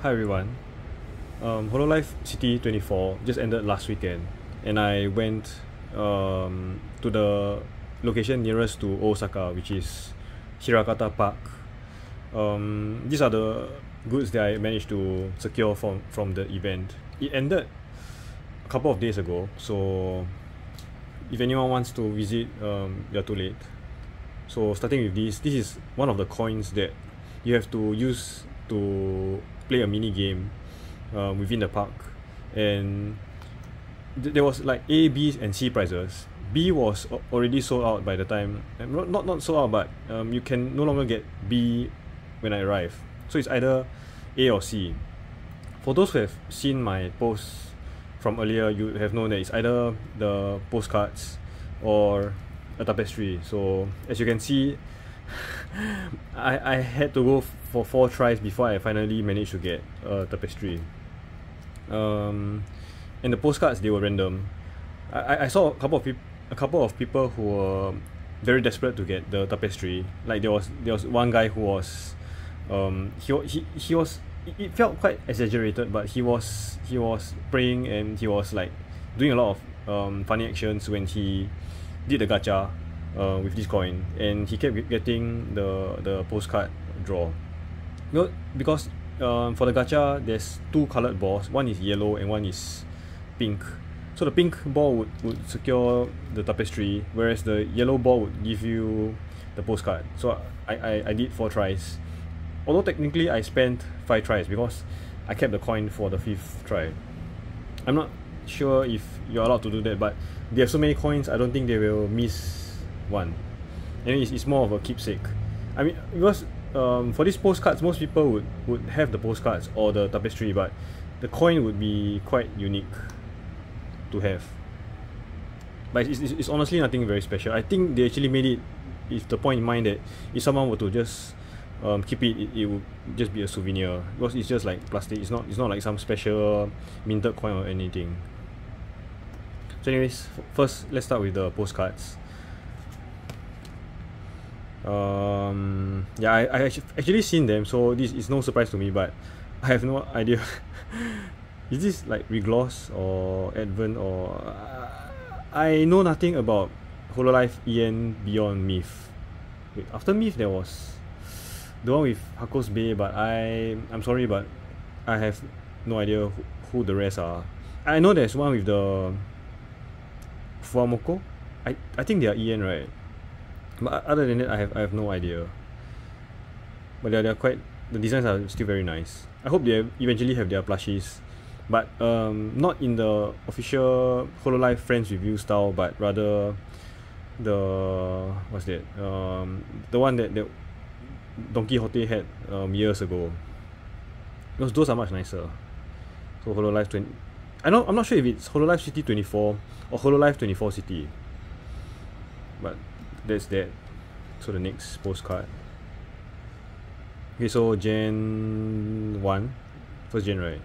Hi everyone. Hololive City 24 just ended last weekend, and I went to the location nearest to Osaka, which is Hirakata Park. These are the goods that I managed to secure from the event. It ended a couple of days ago, so if anyone wants to visit, you're too late. So starting with this is one of the coins that you have to use to play a mini game within the park, and there was like A, B, and C prizes. B was already sold out by the time, not sold out, but you can no longer get B when I arrive. So it's either A or C. For those who have seen my posts from earlier, you have known that it's either the postcards or a tapestry. So as you can see, I had to go for 4 tries before I finally managed to get a tapestry. And the postcards, they were random. I saw a couple of people who were very desperate to get the tapestry. Like there was one guy who was he was, it felt quite exaggerated, but he was praying, and he was like doing a lot of funny actions when he did the gacha with this coin, and he kept getting the postcard draw. Because for the gacha, there's 2 colored balls. One is yellow and one is pink. So the pink ball would secure the tapestry, whereas the yellow ball would give you the postcard. So I did 4 tries. Although technically I spent 5 tries because I kept the coin for the 5th try. I'm not sure if you're allowed to do that, but they have so many coins, I don't think they will miss one. And it's more of a keepsake. I mean, because for these postcards, most people would have the postcards or the tapestry, but the coin would be quite unique to have. But it's honestly nothing very special. I think they actually made it with the point in mind that if someone were to just keep it would just be a souvenir, because it's just like plastic. It's not like some special minted coin or anything. So anyways, first let's start with the postcards. Yeah, I actually seen them, so this is no surprise to me, but I have no idea. Is this like regloss or advent, or I know nothing about Hololive EN beyond Myth. Wait, after Myth there was the one with Hako's Bay, but I'm sorry, but I have no idea who the rest are. I know there's one with the Fuamoko. I think they are EN, right? But other than that, I have no idea. But they're quite, the designs are still very nice. I hope they eventually have their plushies, but not in the official Hololive Friends review style, but rather the, what's that? The one that Don Quixote had years ago. Those are much nicer. So Hololive 20. I'm not sure if it's Hololive City 24 or Hololive 24 City. But that's that. So the next postcard. Okay, so Gen 1. First Gen, right?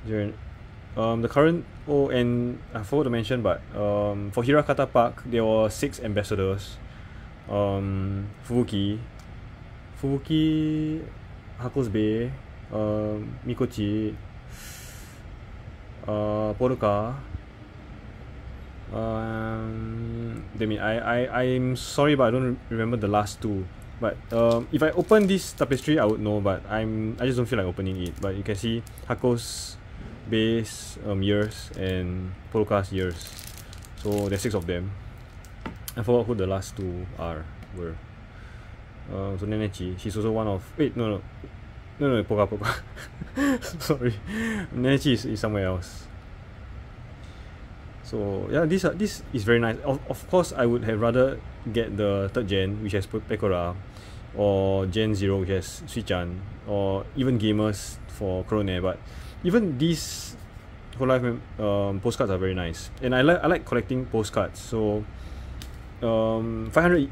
The current, oh, and I forgot to mention, but for Hirakata Park there were 6 ambassadors. Fubuki, Hako's Bay, Mikochi, Poruka. I'm sorry, but I don't remember the last 2. But if I open this tapestry, I would know, but I just don't feel like opening it. But you can see Hako's Bay's years and Poruka's years. So there's 6 of them. I forgot who the last 2 were. So Nenechi, she's also one of. Wait, no, Poka. Sorry, Nenechi is somewhere else. So yeah, this is very nice. Of course, I would have rather get the 3rd gen, which has Pekora, or Gen 0, which has Suichan, or even Gamers for Krone. But even these Hololive postcards are very nice, and I like collecting postcards. So 500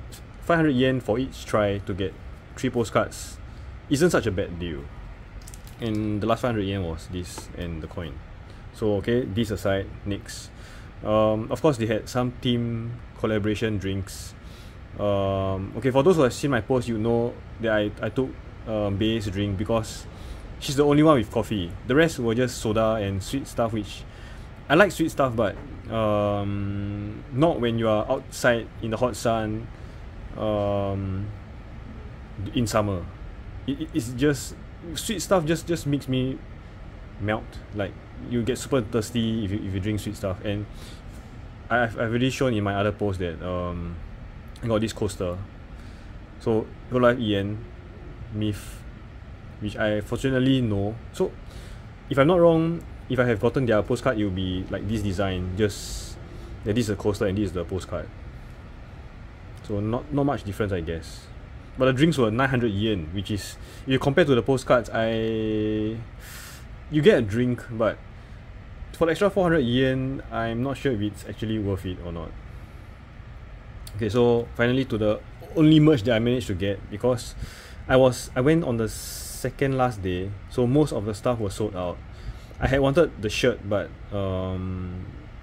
yen for each try to get 3 postcards isn't such a bad deal. And the last 500 yen was this and the coin. So okay, this aside, next. Of course, they had some team collaboration drinks. Okay, for those who have seen my post, you know that I took based drink because she's the only one with coffee. The rest were just soda and sweet stuff, which I like sweet stuff, but not when you are outside in the hot sun in summer. It's just sweet stuff just makes me melt. Like you get super thirsty if you drink sweet stuff. And I've already shown in my other post that I got this coaster. So Hololive EN Myth, which I fortunately know. So if I'm not wrong, if I have gotten their postcard, it will be like this design. Just that this is a coaster and this is the postcard. So not much difference, I guess. But the drinks were 900 yen, which is, if you compare to the postcards, you get a drink, but for the extra 400 yen, I'm not sure if it's actually worth it or not. Okay, so finally to the only merch that I managed to get, because I went on the second last day, so most of the stuff was sold out. I had wanted the shirt, but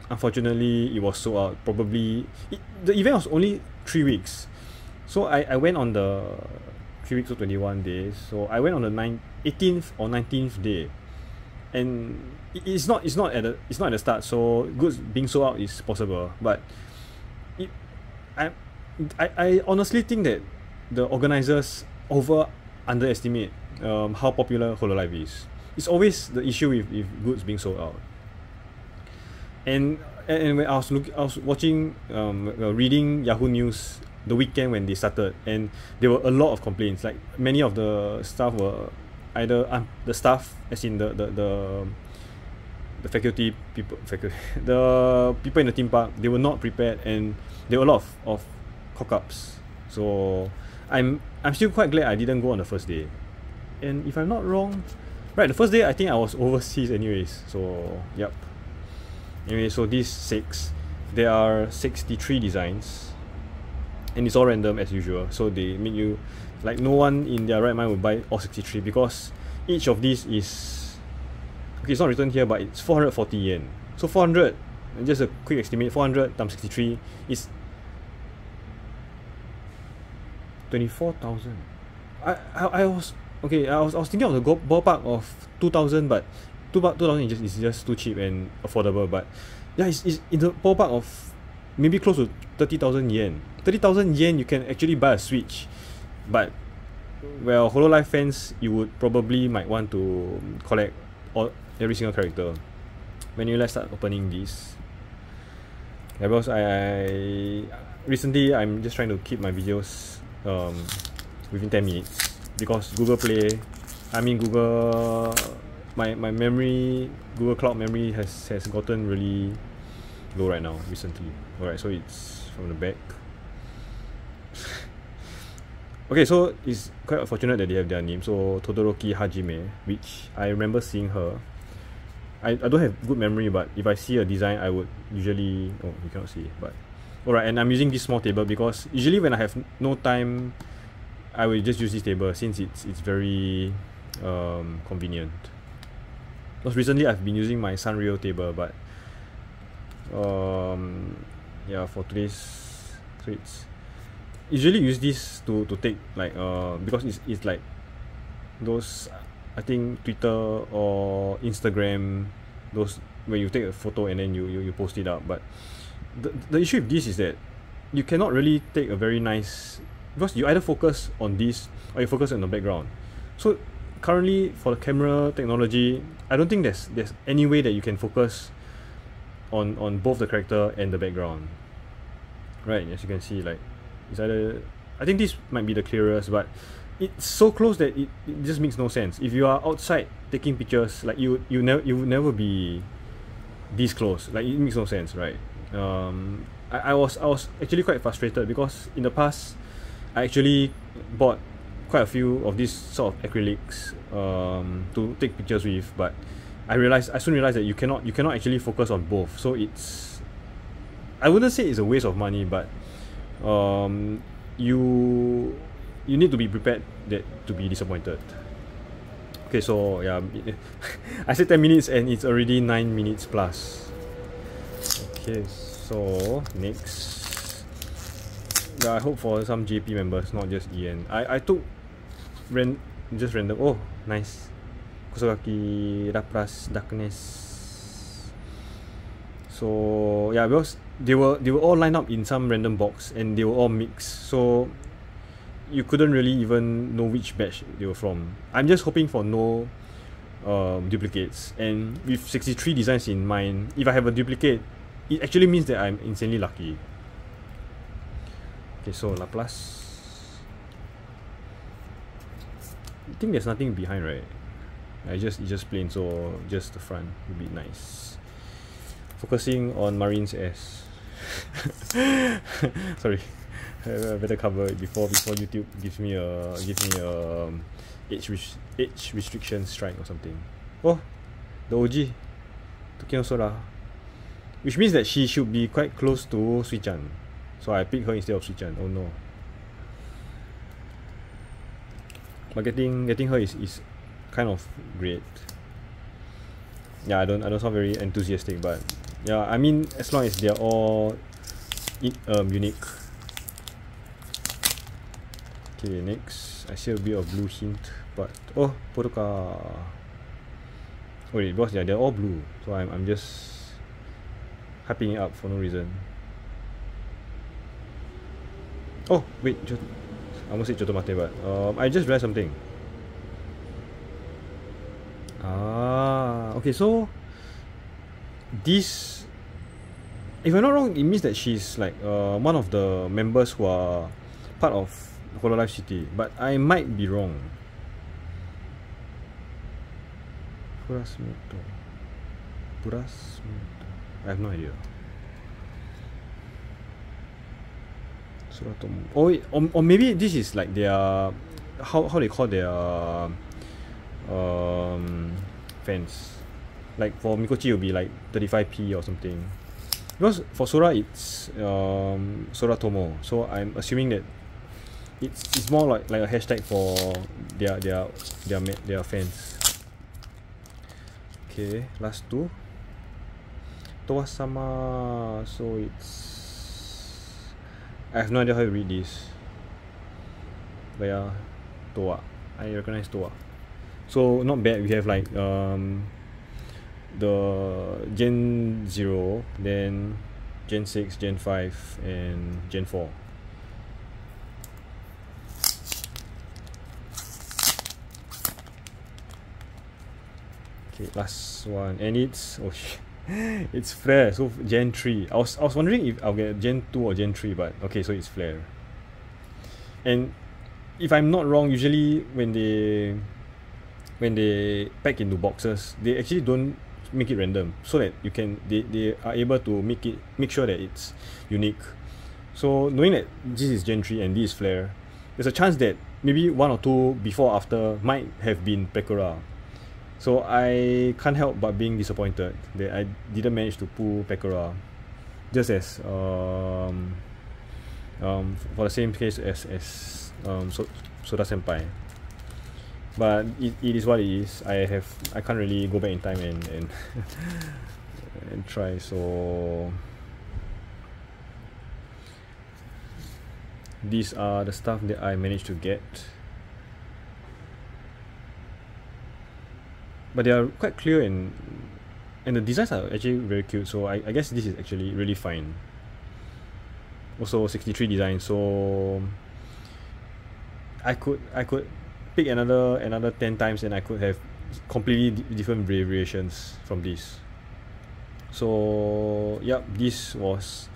unfortunately it was sold out. Probably the event was only 3 weeks, so I went on the 3 weeks or 21 days. So I went on the 18th or 19th day, and it's not at the start. So goods being sold out is possible, but I honestly think that the organizers underestimate how popular Hololive is. It's always the issue with goods being sold out. And when I was watching reading Yahoo News the weekend when they started, and there were a lot of complaints. Like many of the staff were either the staff, as in the faculty people, the people in the theme park, they were not prepared, and there were a lot of cock-ups. So I'm still quite glad I didn't go on the first day. And if I'm not wrong, right, the first day I think I was overseas anyways. So yep. Anyway, so these 6, there are 63 designs, and it's all random as usual. So they make you, like, no one in their right mind would buy all 63, because each of these is, okay, it's not written here, but it's 440 yen. So 400, just a quick estimate, 400 times 63 is 24,000. I was okay. I was thinking of the ballpark of 2,000, but 2,000 is just too cheap and affordable. But yeah, it's in the ballpark of maybe close to 30,000 yen. 30,000 yen, you can actually buy a Switch. But well, Hololive fans, you would probably might want to collect every single character. When you let's start opening these. Yeah, because I recently I'm just trying to keep my videos within 10 minutes, because Google my memory, Google Cloud memory has gotten really low right now recently. Alright, so it's from the back. Okay, so it's quite unfortunate that they have their name. So Todoroki Hajime, which I remember seeing her. I don't have good memory, but if I see a design, I would usually, oh, you cannot see, but alright. And I'm using this small table because usually when I have no time, I will just use this table, since it's very convenient. Because recently I've been using my Sanrio table, but yeah, for today's, so it's usually use this to take, like, because it's like those, I think, Twitter or Instagram, those where you take a photo and then you post it up. But the issue with this is that you cannot really take a very nice, because you either focus on this or you focus on the background. So currently, for the camera technology, I don't think there's any way that you can focus on both the character and the background. Right, as you can see, like, it's either, I think this might be the clearest, but it's so close that it just makes no sense. If you are outside taking pictures, like, you would never be this close. Like, it makes no sense, right? I was actually quite frustrated, because in the past I actually bought quite a few of these sort of acrylics to take pictures with, but I soon realized that you cannot actually focus on both. So it's, I wouldn't say it's a waste of money, but you need to be prepared to be disappointed. Okay, so yeah, I said 10 minutes and it's already 9 minutes plus. Okay, so next, yeah, I hope for some JP members, not just EN. I took just random. Oh, nice. Kusogaki, Lapras, Darkness. So yeah, because they were all lined up in some random box and they were all mixed, so you couldn't really even know which batch they were from. I'm just hoping for no duplicates, and with 63 designs in mind, if I have a duplicate, it actually means that I'm insanely lucky. Okay, so Laplace. I think there's nothing behind, right? It's just plain, so just the front would be nice. Focusing on Marine's S. Sorry, I better cover it before YouTube gives me a age restriction strike or something. Oh, the OG, Tokyo Sora, which means that she should be quite close to Sui-chan. So I picked her instead of Sui-chan. Oh no. But getting her is kind of great. Yeah, I don't sound very enthusiastic, but yeah, I mean, as long as they're all unique. Okay, next. I see a bit of blue hint, but oh, Potoka. Wait, because yeah, they're all blue, so I'm just hyping it up for no reason. Oh wait, I almost said Chotomate, but I just realized something. Ah, okay, so this, if I'm not wrong, it means that she's like one of the members who are part of Hololive City, but I might be wrong. Purasmoto. I have no idea. Suratomo. Oh wait, or maybe this is like their how they call their fans. Like for Mikochi it will be like 35p or something. Because for Sora it's Soratomo, so I'm assuming that it's more like a hashtag for their fans. Okay, last two. Towa-sama, so it's, I have no idea how to read this. But yeah, Towa. I recognize Towa. So not bad. We have like the Gen 0, then Gen 6, Gen 5, and Gen 4. Okay, last one, and it's it's Flare. So Gen 3. I was wondering if I'll get Gen 2 or Gen 3, but okay, so it's Flare. And if I'm not wrong, usually when they pack into boxes, they actually don't make it random, so that they are able to make sure that it's unique. So knowing that this is Gen 3 and this is Flare, there's a chance that maybe one or two before or after might have been Pekora. So I can't help but being disappointed that I didn't manage to pull Pekora, just as for the same case as Soda Senpai. But it is what it is. I can't really go back in time and and try. So these are the stuff that I managed to get, but they are quite clear and the designs are actually very cute. So I guess this is actually really fine. Also 63 designs, so I could pick another 10 times and I could have completely different variations from this. So yep, this was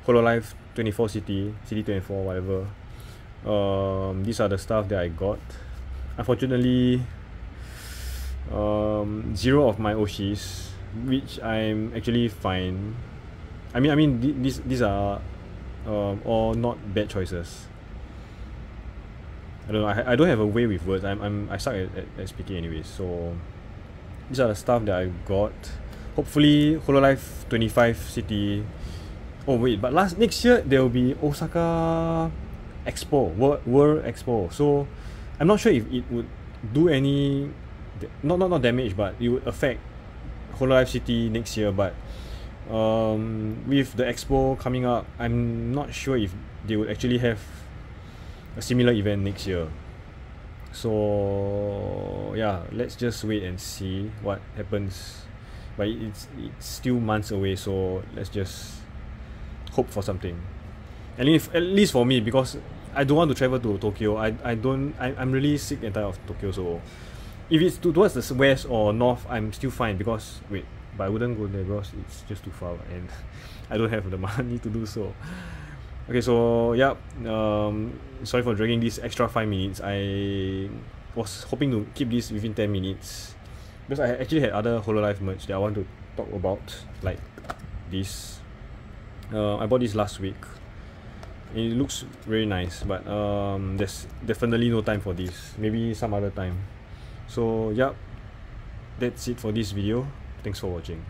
Hololive 24 City 24, whatever. These are the stuff that I got. Unfortunately, 0 of my Oshis, which I'm actually fine. I mean these are all not bad choices. I don't know. I don't have a way with words. I suck at speaking anyways. So these are the stuff that I got. Hopefully, Hololive 25 City. Oh wait, but next year there will be Osaka Expo, World Expo. So I'm not sure if it would do any, not damage, but it would affect Hololive City next year. But with the Expo coming up, I'm not sure if they would actually have a similar event next year. So yeah, let's just wait and see what happens. But it's still months away, so let's just hope for something. At least for me, because I don't want to travel to Tokyo. I'm really sick and tired of Tokyo. So if it's towards the west or north, I'm still fine, because but I wouldn't go there because it's just too far and I don't have the money to do so. Okay, so yeah, sorry for dragging this extra 5 minutes. I was hoping to keep this within 10 minutes because I actually had other Hololive merch that I want to talk about, like this. I bought this last week. It looks very nice, but there's definitely no time for this. Maybe some other time. So yeah, that's it for this video. Thanks for watching.